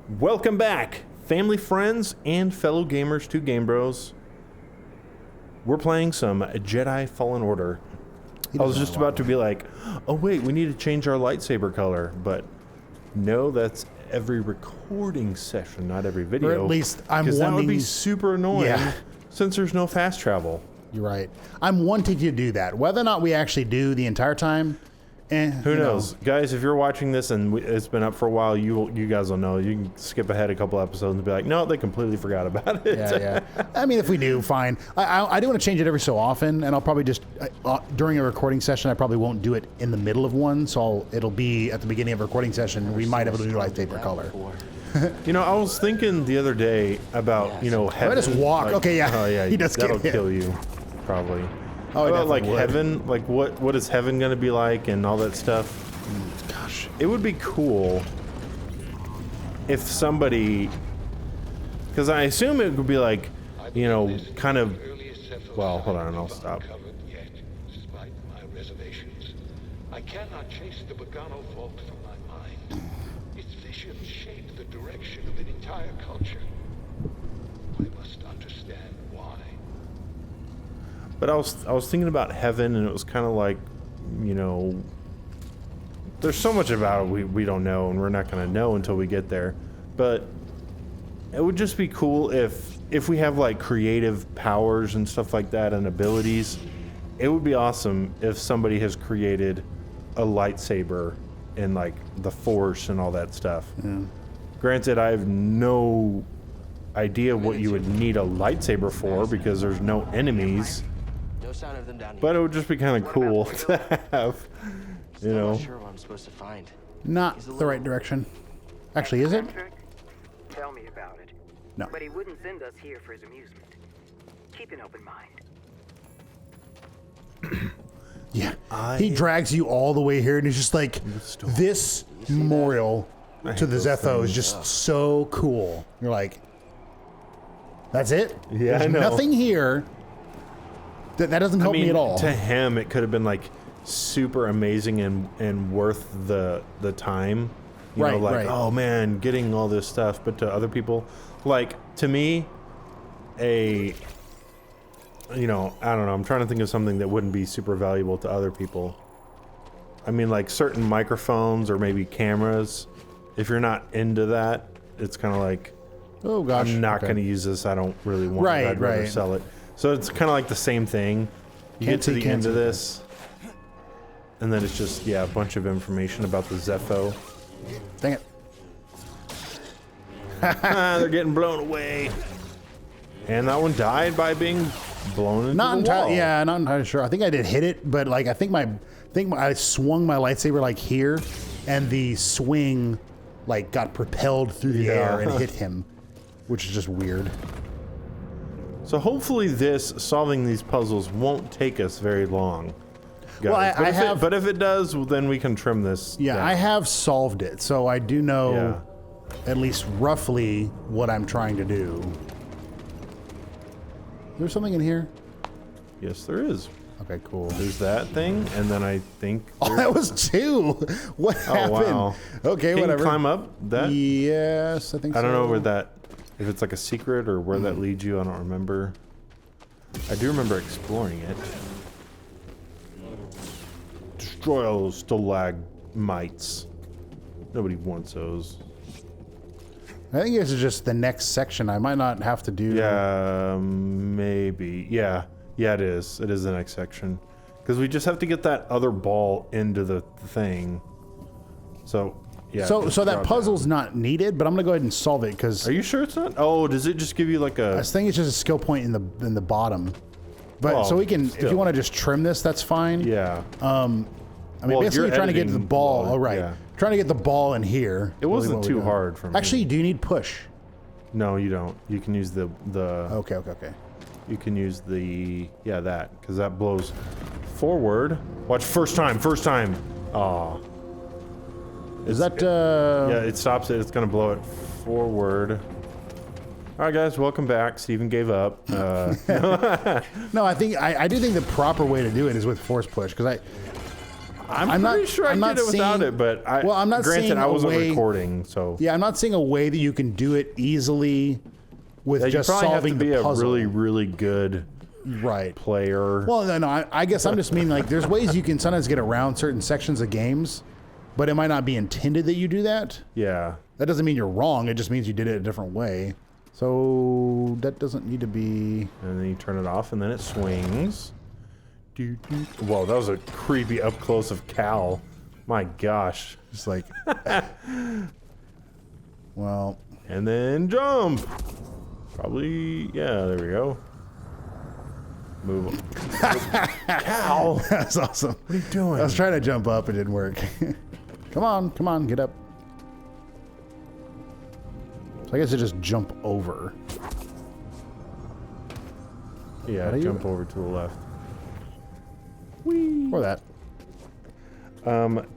Welcome back, family, friends, and fellow gamers to Game Bros. We're playing some Jedi Fallen Order. I was just about to be like, oh wait, we need to change our lightsaber color, but no, that's every recording session, not every video. Or at least I'm wanting... Because that would be super annoying since there's no fast travel. You're right. I'm wanting to do that. Whether or not we actually do the entire time, who knows? Guys, if you're watching this and it's been up for a while, you guys will know. You can skip ahead a couple episodes and be like, no, they completely forgot about it. Yeah. I mean, if we do, fine. I do want to change it every so often, and I'll probably just, during a recording session, I probably won't do it in the middle of one, so it'll be at the beginning of a recording session. We might have a new lightsaber color. You know, I was thinking the other day about, you know, heaven. I just walk. Like, okay, yeah. Oh, yeah. He does that'll get kill you, probably. Oh, about like would. Heaven, like what is heaven going to be like and all that stuff? Gosh, it would be cool if somebody, because I assume it would be like, you know, kind of. Well, hold on, I'll stop. Despite my reservations, I cannot chase the Bogano fault from my mind. Its vision shaped the direction of an entire culture. I must understand why. But I was thinking about heaven, and it was kind of like, you know, there's so much about it we don't know, and we're not going to know until we get there. But it would just be cool if we have like creative powers and stuff like that and abilities. It would be awesome if somebody has created a lightsaber and like the Force and all that stuff. Yeah. Granted, I have no idea what you would need a lightsaber for because there's no enemies. But it would just be kind of cool to have, you know. Not sure what I'm supposed to find. Not the right direction. Actually, is it? Tell me about it. No. But he wouldn't send us here for his amusement. Keep an open mind. Yeah. He drags you all the way here, and he's just like, this memorial to the Zeffo is just so cool. You're like, that's it? Yeah, There's I know. nothing here. That doesn't help me at all. To him, it could have been like super amazing and worth the time. You know, like, oh man, getting all this stuff. But to other people, like to me, you know, I don't know. I'm trying to think of something that wouldn't be super valuable to other people. I mean, like certain microphones or maybe cameras. If you're not into that, it's kind of like, oh gosh, I'm not going to use this. I don't really want it. I'd rather sell it. So it's kind of like the same thing. You get to the end of this, and then it's just, a bunch of information about the Zeffo. Dang it. They're getting blown away. And that one died by being blown into the wall. Yeah, not entirely sure. I think I did hit it, but like I think I swung my lightsaber like here, and the swing like got propelled through the air and hit him, which is just weird. So hopefully solving these puzzles won't take us very long. Guys. Well, but if it does, well, then we can trim this down. I have solved it, so I do know at least roughly what I'm trying to do. There's something in here? Yes, there is. Okay, cool. There's that thing, and then I think... Oh, that was two! What happened? Wow. Okay, Can whatever. you climb up that? Yes, I think so. I don't know where that... If it's like a secret or where that leads you, I don't remember. I do remember exploring it. Destroy all those stalagmites. Nobody wants those. I think this is just the next section. I might not have to do... Yeah, maybe. Yeah, it is. It is the next section. Because we just have to get that other ball into the thing. So... Yeah, so that puzzle's not needed, but I'm gonna go ahead and solve it because. Are you sure it's not? Oh, does it just give you like a? I think it's just a skill point in the bottom. But so we can, if you want to just trim this, that's fine. Yeah. I mean, basically, you're trying to get the ball. Oh, right. Yeah. Trying to get the ball in here. It wasn't too hard for me. Actually, do you need push? No, you don't. You can use the. Okay. You can use the that because that blows forward. Watch first time. Aw. Is that... Yeah, it stops it. It's going to blow it forward. All right, guys, welcome back. Steven gave up. No, I do think the proper way to do it is with force push, because I'm pretty sure I did it without it, but I'm not granted, seeing I wasn't a way, recording, so yeah, I'm not seeing a way that you can do it easily with yeah, just you probably solving have to be the a puzzle. really, really good Right. player. Well, no, I guess I'm just meaning like there's ways you can sometimes get around certain sections of games, but it might not be intended that you do that. Yeah. That doesn't mean you're wrong. It just means you did it a different way. So that doesn't need to be. And then you turn it off, and then it swings. Whoa, that was a creepy up close of Cal. My gosh. Just like. Well. And then jump. Probably, yeah, there we go. Move. Cal. That's awesome. What are you doing? I was trying to jump up. It didn't work. Come on, get up. So I guess I just jump over. Yeah, jump over to the left. Whee. Or that.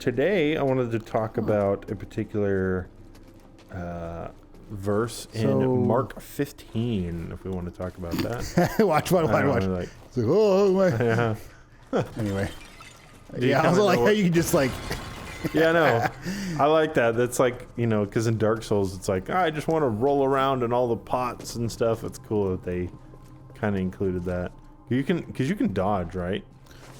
Today, I wanted to talk about a particular verse in Mark 15, if we want to talk about that. watch. Like, It's like, oh my. yeah. Anyway. Do you Yeah, I was kinda like know how what- you can just like. Yeah, no, I like that. That's like, you know, because in Dark Souls, it's like, I just want to roll around in all the pots and stuff. It's cool that they kind of included that. Because you can dodge, right?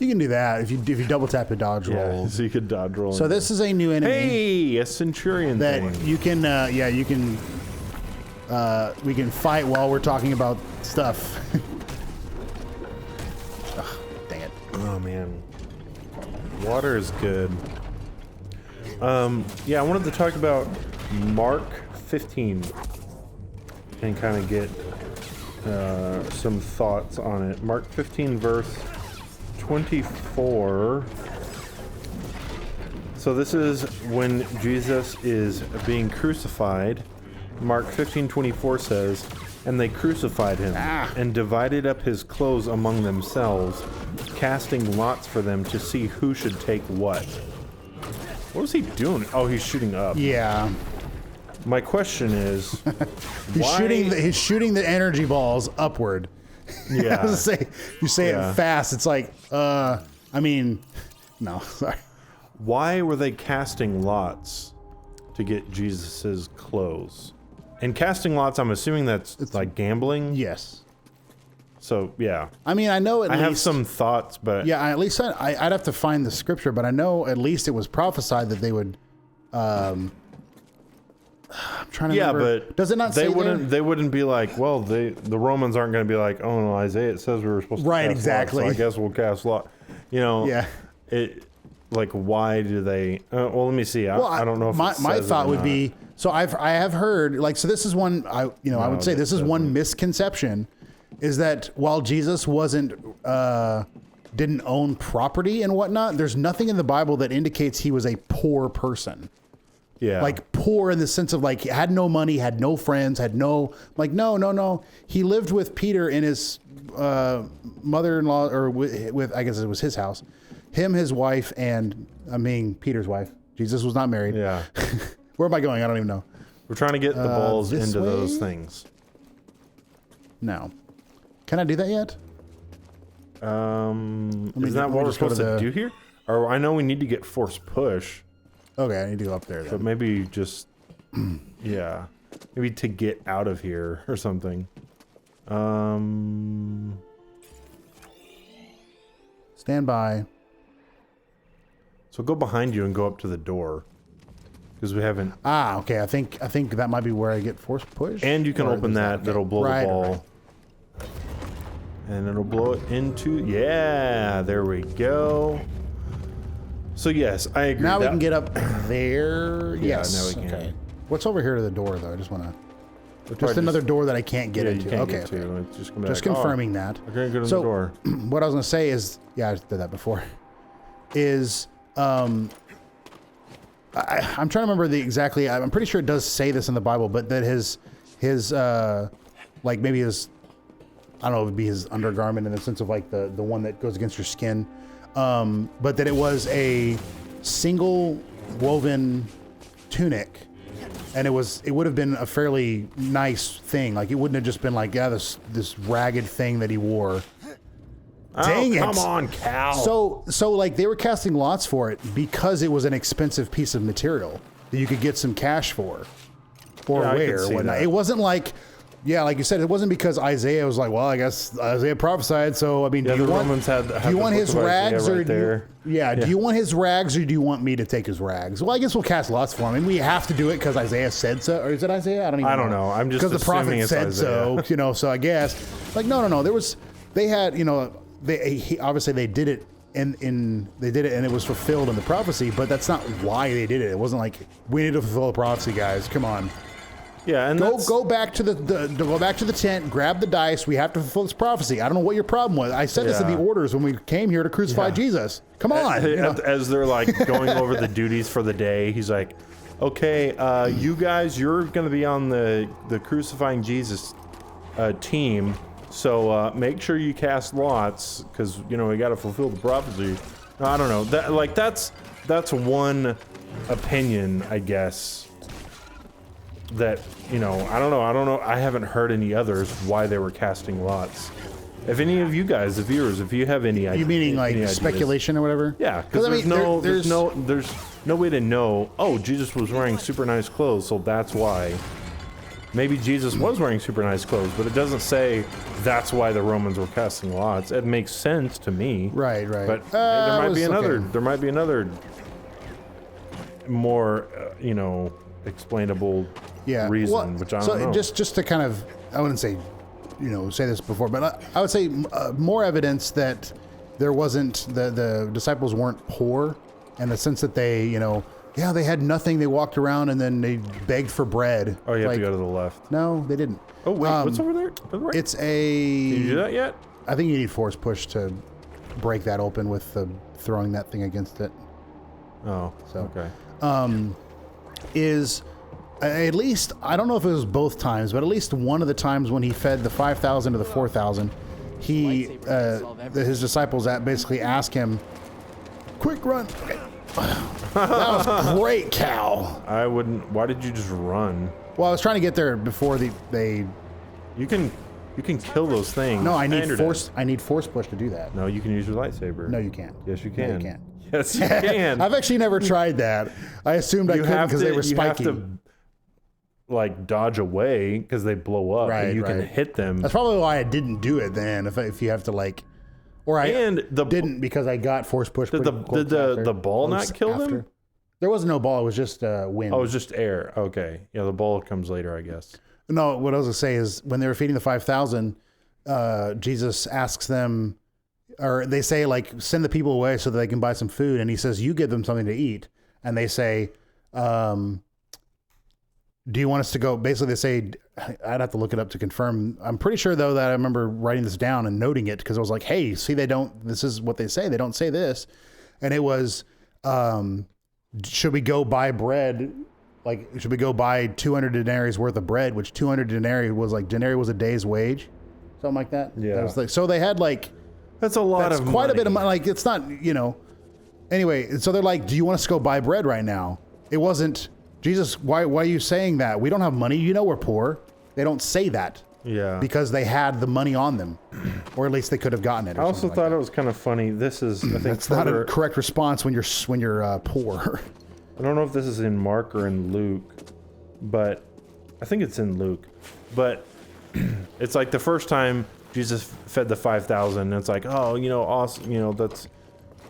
You can do that if you double tap the dodge Yeah, roll. so you could dodge roll. So this is a new enemy Hey, a centurion that thing. you can, you can. We can fight while we're talking about stuff. Ugh, dang it! Oh man, water is good. Yeah, I wanted to talk about Mark 15 and kind of get some thoughts on it. Mark 15 verse 24. So this is when Jesus is being crucified. Mark 15:24 says, "And they crucified him and divided up his clothes among themselves, casting lots for them to see who should take what." What was he doing? Oh, he's shooting up. Yeah, My question is, he's why? shooting the energy balls upward. Yeah. I was gonna say, you say Yeah. it fast. It's like, I mean, no, sorry. Why were they casting lots to get Jesus's clothes? And casting lots, I'm assuming it's like gambling. Yes. So yeah, I mean, I know at I least. have some thoughts, but Yeah, at least I'd have to find the scripture, but I know at least it was prophesied that they would. I'm trying to yeah, remember. but Does it not they say wouldn't there? they wouldn't be like, well, the Romans aren't going to be like, oh no, Isaiah, it says we were supposed to Right, cast exactly. lots, so I guess we'll cast lot. You know, Yeah. It like why do they? Well, let me see. I don't know if my it says it thought or would not. be so I have heard like so this is one I would say that this is one misconception is that while Jesus wasn't didn't own property and whatnot, there's nothing in the Bible that indicates he was a poor person. Yeah, Like poor in the sense of like had no money, had no friends, had no like no. He lived with Peter in his mother-in-law or with I guess it was his house. Him, his wife, and I mean Peter's wife. Jesus was not married. yeah. Where am I going? I don't even know. We're trying to get the balls this into those way? things. No. Can I do that yet? Isn't that let me what we're just go to supposed to the- do here? Or I know we need to get force push, Okay, I need to go up there but then. maybe just yeah, maybe to get out of here or something. Stand by. So go behind you and go up to the door because we haven't. Ah, okay. I think that might be where I get force push. And you can Or open is that. okay. That'll blow Right, the ball. right. And it'll blow it into. Yeah, there we go. So yes, I agree. Now we that- can get up there. Yeah, Yes. now we can. Okay. What's over here to the door though? I just want to. We'll Just try another door that I can't get Yeah, into. you can't okay. get to. It's just gonna be Just like, confirming that. Oh, okay, good on So, the door. What I was gonna say is, yeah, I did that before. Is I'm trying to remember the exactly. I'm pretty sure it does say this in the Bible, but that his like maybe his I don't know, it would be his undergarment in the sense of like the one that goes against your skin, but that it was a single woven tunic. And it would have been a fairly nice thing. Like it wouldn't have just been like, yeah, this ragged thing that he wore. Dang it. Come on, Cal. So like they were casting lots for it because it was an expensive piece of material that you could get some cash for, or Yeah, I could wear, or see whatnot. that. It wasn't like, yeah, like you said, it wasn't because Isaiah was like, well, I guess Isaiah prophesied, so I mean, Yeah, do you the want, Romans had do you the want book his of Isaiah rags or right do you, there. do you want his rags or do you want me to take his rags? Well, I guess we'll cast lots for him, and we have to do it because Isaiah said so, or is it Isaiah? I don't even know. I'm just because the prophet assuming it's said so, Isaiah. So I guess like no, there was they had obviously they did it. They did it and it was fulfilled in the prophecy, but that's not why they did it. It wasn't like we need to fulfill the prophecy, guys. Come on, Yeah, and go back to go back to the tent, grab the dice. We have to fulfill this prophecy. I don't know what your problem was. I said this in the Yeah. orders when we came here to crucify Jesus. Come on, As they're like going over the duties for the day, he's like, "Okay, you guys, you're going to be on the crucifying Jesus team. So make sure you cast lots because we got to fulfill the prophecy." I don't know. That's one opinion, I guess. That I don't know. I haven't heard any others why they were casting lots. If any of you guys, the viewers, if you have any ideas, you meaning like speculation or whatever? Yeah, because there's no way to know. Oh, Jesus was wearing super nice clothes, so that's why. Maybe Jesus was wearing super nice clothes, but it doesn't say that's why the Romans were casting lots. It makes sense to me. Right. But there might be another. okay. There might be another more, explainable reason, which I don't know. Just to kind of, I wouldn't say, say this before, but I would say more evidence that there wasn't the disciples weren't poor, in the sense that they, they had nothing. They walked around and then they begged for bread. Oh, you have to go to the left. No, they didn't. Oh wait, what's over there? To the right? It's Did you do that yet? I think you need force push to break that open with throwing that thing against it. Oh, So, okay. Is at least, I don't know if it was both times, but at least one of the times when he fed the 5,000 to the 4,000, his disciples basically asked him, "Quick run!" Okay. That was great, Cal. I wouldn't. Why did you just run? Well, I was trying to get there before they. You can kill those things. No, I need Standard force. it. I need force push to do that. No, you can use your lightsaber. No, you can't. Yes, you No, can. you can't. Yes, you can. I've actually never tried that. I assumed I couldn't because they were spiky. You have to like dodge away because they blow up, Right, and you can right. hit them. That's probably why I didn't do it then. If you have to like, or I didn't because I got force push. Did the ball not kill them? There was no ball. It was just wind. Oh, it was just air. Okay, yeah, the ball comes later, I guess. No, what I was gonna say is when they were feeding the 5,000, Jesus asks them, or they say like, send the people away so that they can buy some food, and he says, you give them something to eat, and they say, do you want us to go? Basically, they say, I'd have to look it up to confirm. I'm pretty sure though that I remember writing this down and noting it because I was like, hey, see, this is what they say. They don't say this, and it was, should we go buy bread? Like, should we go buy 200 denarii worth of bread, which 200 denarii was a day's wage, something like that. Yeah. That was like, so they had like, That's a lot that's of quite money. a bit of money. Like, it's not, anyway. So they're like, do you want us to go buy bread right now? It wasn't, Jesus, why are you saying that? We don't have money. We're poor. They don't say that. Yeah. Because they had the money on them, or at least they could have gotten it. I also thought it was kind of funny. This is, I think, that's not a correct response when you're poor. I don't know if this is in Mark or in Luke, but I think it's in Luke. But it's like the first time Jesus fed the 5,000, and it's like, oh, awesome, that's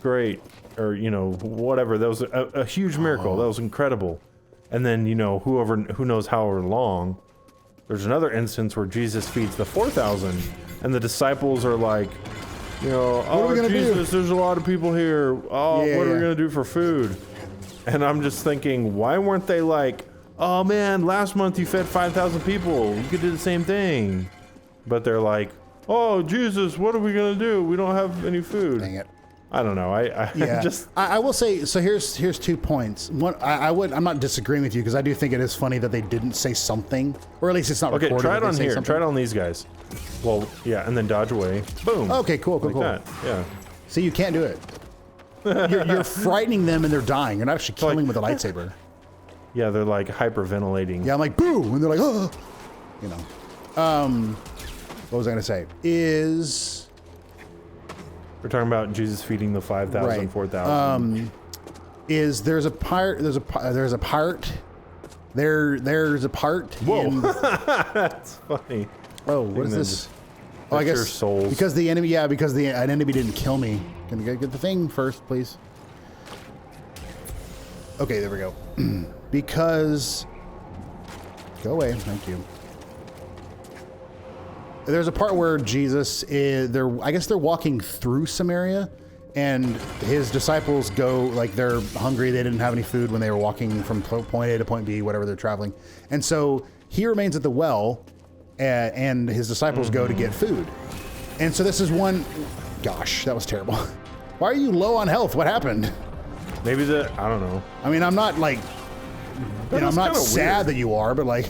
great, or whatever. That was a huge miracle. That was incredible. And then who knows however long. There's another instance where Jesus feeds the 4,000, and the disciples are like, are we gonna Jesus, there's a lot of people here. Oh, Yeah, what are we yeah. gonna do for food? And I'm just thinking, why weren't they like, oh man, last month you fed 5,000 people. You could do the same thing. But they're like, oh Jesus, what are we gonna do? We don't have any food. Dang it. I don't know. I will say, so here's 2 points. One, I'm not disagreeing with you because I do think it is funny that they didn't say something, or at least it's not Okay, recorded. try it that on they say here. something. Try it on these guys. Well, yeah, and then dodge away. Boom. Okay, cool. Like that. Yeah. See, you can't do it. You're frightening them and they're dying. You're not actually killing them with a lightsaber. Yeah, they're like hyperventilating. Yeah, I'm like, boo! And they're like, oh! What was I going to say? We're talking about Jesus feeding the 5,000, Right. 4,000. There's a part. There's a part. There's a part. Whoa, that's funny. Oh, what is this? Oh, I That's guess your souls. because the enemy. Yeah, because an enemy didn't kill me. Can you get the thing first, please? Okay, there we go. Because go away. Thank you. There's a part where Jesus is. I guess they're walking through Samaria, and his disciples go like they're hungry. They didn't have any food when they were walking from point A to point B, whatever they're traveling, and so he remains at the well. And his disciples go to get food. And so this is one... Gosh, that was terrible. Why are you low on health? What happened? Maybe I don't know. I mean, I'm not like... I'm not sad weird. that you are, but like...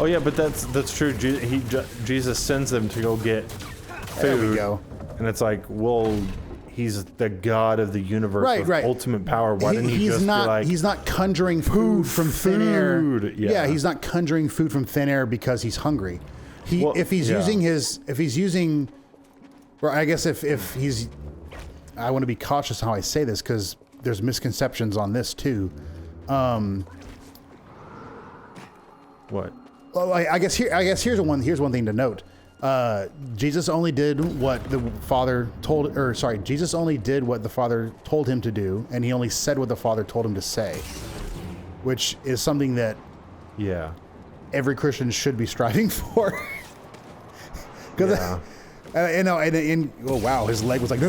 Oh yeah, but that's true. Jesus sends them to go get food. There we go. And it's like, well, he's the God of the universe with ultimate power. Why didn't he just be like... He's not conjuring food from thin air. Yeah. He's not conjuring food from thin air because he's hungry. If he's using... Or I guess if he's... I want to be cautious how I say this because there's misconceptions on this too. What? Well, I guess here's one thing to note. Jesus only did what the Father Jesus only did what the Father told him to do, and he only said what the Father told him to say, which is something that every Christian should be striving for. Because and oh wow, his leg was like.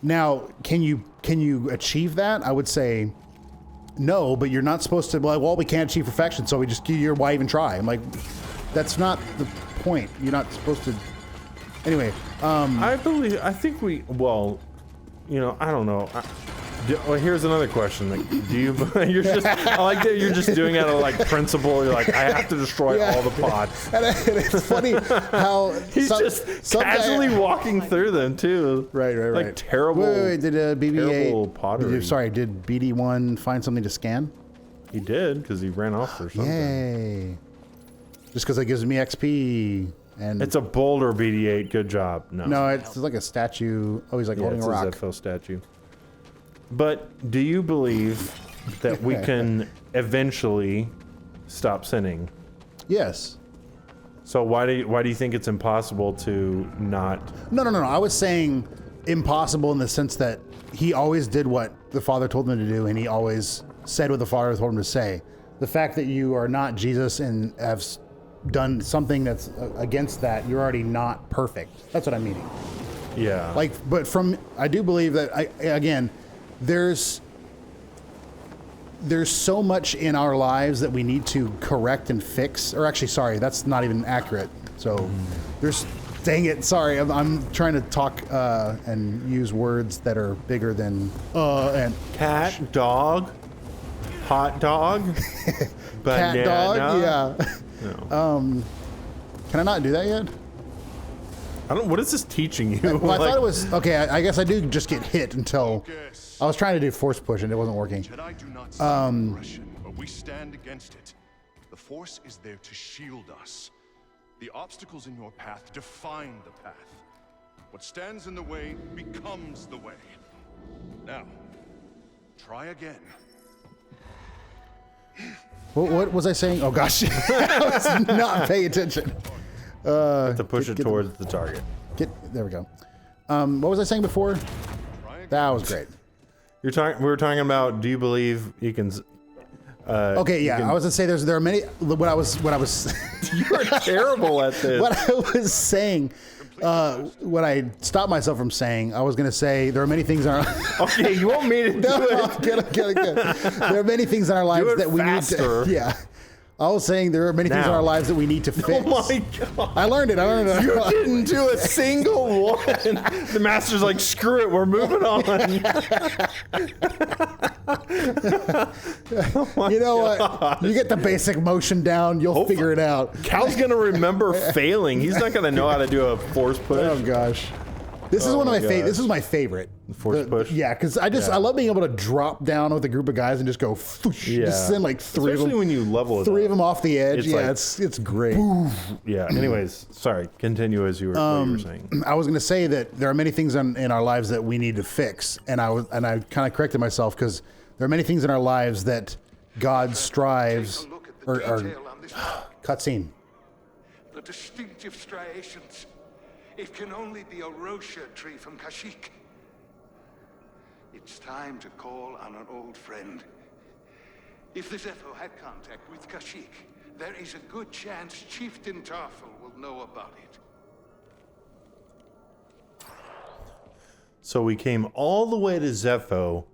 Now, can you achieve that? I would say no, but you're not supposed to be like, well, we can't achieve perfection, so we just why even try? I'm like, that's not the point. You're not supposed to. Anyway, I think we. Well, I don't know. Well, here's another question. Like, do you? You're just. I like that you're just doing it out of like principle. You're like, I have to destroy all the pods. And it's funny how he's just casually walking through them too. Right. Like terrible. Wait, did BB-8 pottery? Did BD1 find something to scan? He did because he ran off or something. Yay! Just because it gives me XP. And it's a boulder BD-8. Good job. No, it's like a statue. Oh, he's like holding a rock. It's a Zeffo statue. But do you believe that we can eventually stop sinning? Yes. So why do you think it's impossible to not? No. I was saying impossible in the sense that he always did what the Father told him to do, and he always said what the Father told him to say. The fact that you are not Jesus and have done something that's against that, you're already not perfect. That's what I'm meaning. Yeah. But I do believe that there's so much in our lives that we need to correct and fix. Or actually, sorry, that's not even accurate. So dang it, sorry, I'm trying to talk and use words that are bigger than and cat, dog, hot dog, banana. Cat, dog, yeah. No. Can I not do that yet? What is this teaching you? Well, I thought it was okay. I guess I do just get hit until I was trying to do force push and it wasn't working. Jedi do not stand aggression, but we stand against it. The Force is there to shield us. The obstacles in your path define the path. What stands in the way becomes the way. Now, try again. What was I saying? Oh gosh, I was not paying attention. To push it towards the target. There we go. What was I saying before? That was great. We were talking about. Do you believe you can? Okay, yeah. I was gonna say there are many. What I was. You are terrible at this. What I was saying. What I stopped myself from saying, I was going to say there are many things in our Okay, you want me to do it? Good. There are many things in our lives that we need to. Yeah. I was saying there are many things in our lives that we need to fix. Oh my god. I learned it. You didn't do a single one. The master's like, screw it, we're moving on. You know what? You get the basic motion down, you'll figure it out. Cal's gonna remember failing. He's not gonna know how to do a force push. Oh gosh. This is one of my gosh. This is my favorite. Force push? Yeah, because I love being able to drop down with a group of guys and just go, just send like three Especially of them. when you level it Three up. of them off the edge. It's Yeah, like, it's great. Yeah. Anyways, sorry. Continue as you were, what you were saying. I was going to say that there are many things in our lives that we need to fix, and I kind of corrected myself because there are many things in our lives that God strives Take a look at the or detail on this map. cutscene. The distinctive striations. It can only be a Rocha tree from Kashyyyk. It's time to call on an old friend. If the Zeffo had contact with Kashyyyk, there is a good chance Chieftain Tarful will know about it. So we came all the way to Zeffo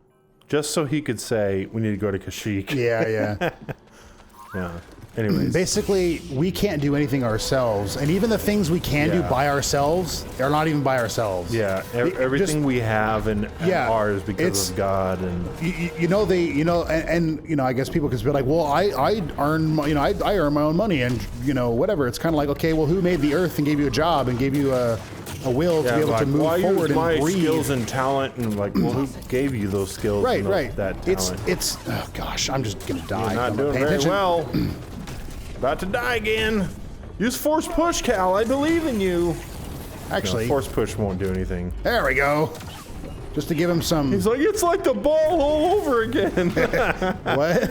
just so he could say, we need to go to Kashyyyk. Yeah. Yeah. Anyways. Basically, we can't do anything ourselves, and even the things we can do Yeah. by ourselves are not even by ourselves. Yeah, everything we have and Yeah, are is because it's- of God, and I guess people can be like, well, I earn my own money, and whatever. It's kind of like, okay, well, who made the earth and gave you a job and gave you a will to be able to move why forward use my and breathe? skills and talent, and like, well, who gave you those skills? Right, and right. That talent. It's oh gosh, I'm just gonna die. You're not I'm not doing paying very attention. well. About to die again. Use force push, Cal. I believe in you. Actually, No, force push won't do anything. there we go. Just to give him some. He's like, it's like the ball all over again. What?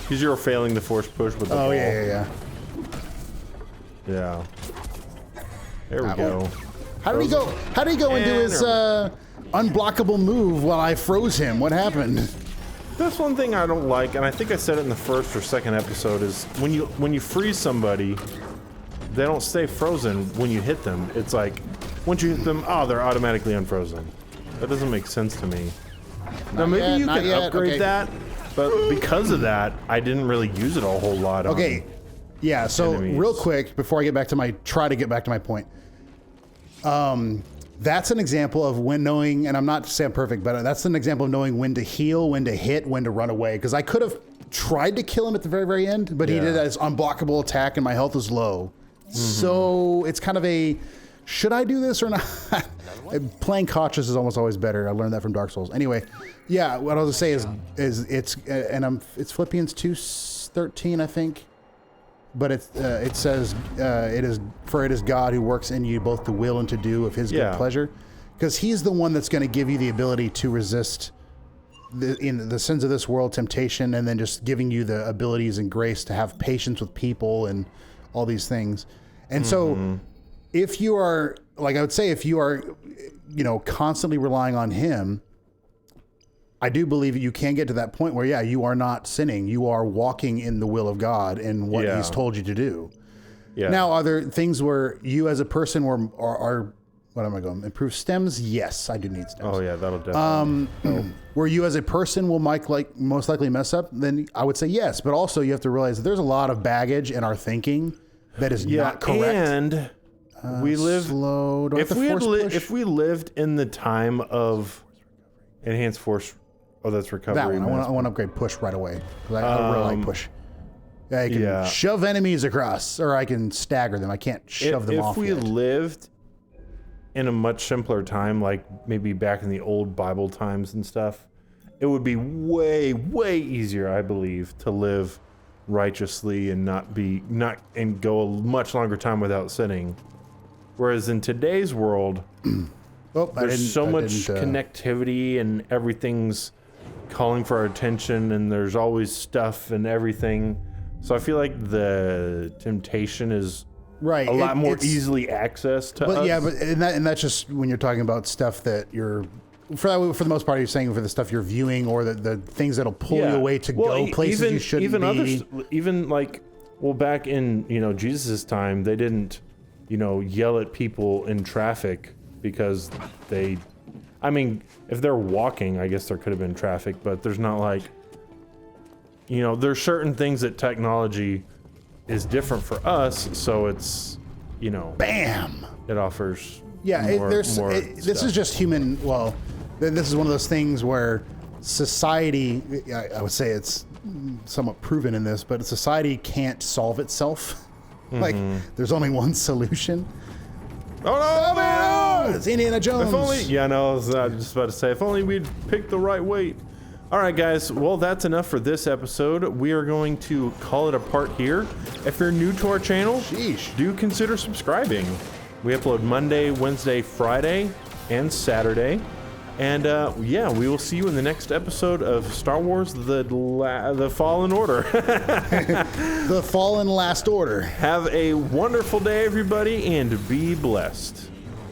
Because you're failing the force push with the ball. Oh yeah. Yeah. There we That go. one. How did he go? How did he go and do his unblockable move while I froze him? What happened? That's one thing I don't like, and I think I said it in the first or second episode, is when you freeze somebody, they don't stay frozen when you hit them. It's like, once you hit them, oh, they're automatically unfrozen. That doesn't make sense to me. Now, maybe yet, you not can yet, upgrade okay. that, but because of that, I didn't really use it a whole lot on Okay. Yeah, so enemies. real quick, before I get back to my point, that's an example of when knowing, and I'm not saying perfect, but that's an example of knowing when to heal, when to hit, when to run away. Because I could have tried to kill him at the very, very end, but he Yeah. did his unblockable attack and my health was low. So it's kind of a, should I do this or not? Playing cautious is almost always better. I learned that from Dark Souls. Anyway, yeah, what I was going to say is it's Philippians 2:13, I think. But it says it is God who works in you both to will and to do of His good pleasure, because He's the one that's going to give you the ability to resist in the sins of this world, temptation, and then just giving you the abilities and grace to have patience with people and all these things. And so, if you are, like I would say, if you are, constantly relying on Him, I do believe that you can get to that point where, you are not sinning. You are walking in the will of God and what He's told you to do. Yeah. Now, are there things where you as a person are what am I going? Improve stems? Yes, I do need stems. Oh yeah, that'll definitely. Where you as a person will most likely mess up, then I would say yes. But also you have to realize that there's a lot of baggage in our thinking that is not correct. And we live slow. Do I have to force push? if we lived in the time of enhanced force. Oh, that's recovery. That one. I want to upgrade push right away. 'Cause I really like push. I can shove enemies across, or I can stagger them. I can't shove them off. If we yet. lived in a much simpler time, like maybe back in the old Bible times and stuff, it would be way, way easier, I believe, to live righteously and and go a much longer time without sinning. Whereas in today's world, there's so much connectivity and everything's calling for our attention, and there's always stuff and everything. So I feel like the temptation is right. a lot more easily accessed to us. Yeah, but and that's just when you're talking about stuff that you're, for the most part, you're saying for the stuff you're viewing or the things that'll pull you away to go places you shouldn't be. Back in Jesus' time, they didn't yell at people in traffic because if they're walking, I guess there could have been traffic, but there's not like, there's certain things that technology is different for us, so it's, bam, it offers this is just human. Well, this is one of those things where society, I would say it's somewhat proven in this, but society can't solve itself. Like, there's only one solution. Oh no, man! it's Indiana Jones. If only, yeah, no, I was just about to say, if only we'd picked the right weight. All right, guys. Well, that's enough for this episode. We are going to call it a part here. If you're new to our channel, do consider subscribing. We upload Monday, Wednesday, Friday, and Saturday. And yeah, we will see you in the next episode of Star Wars: The Fallen Order. The Fallen Last Order. Have a wonderful day, everybody, and be blessed.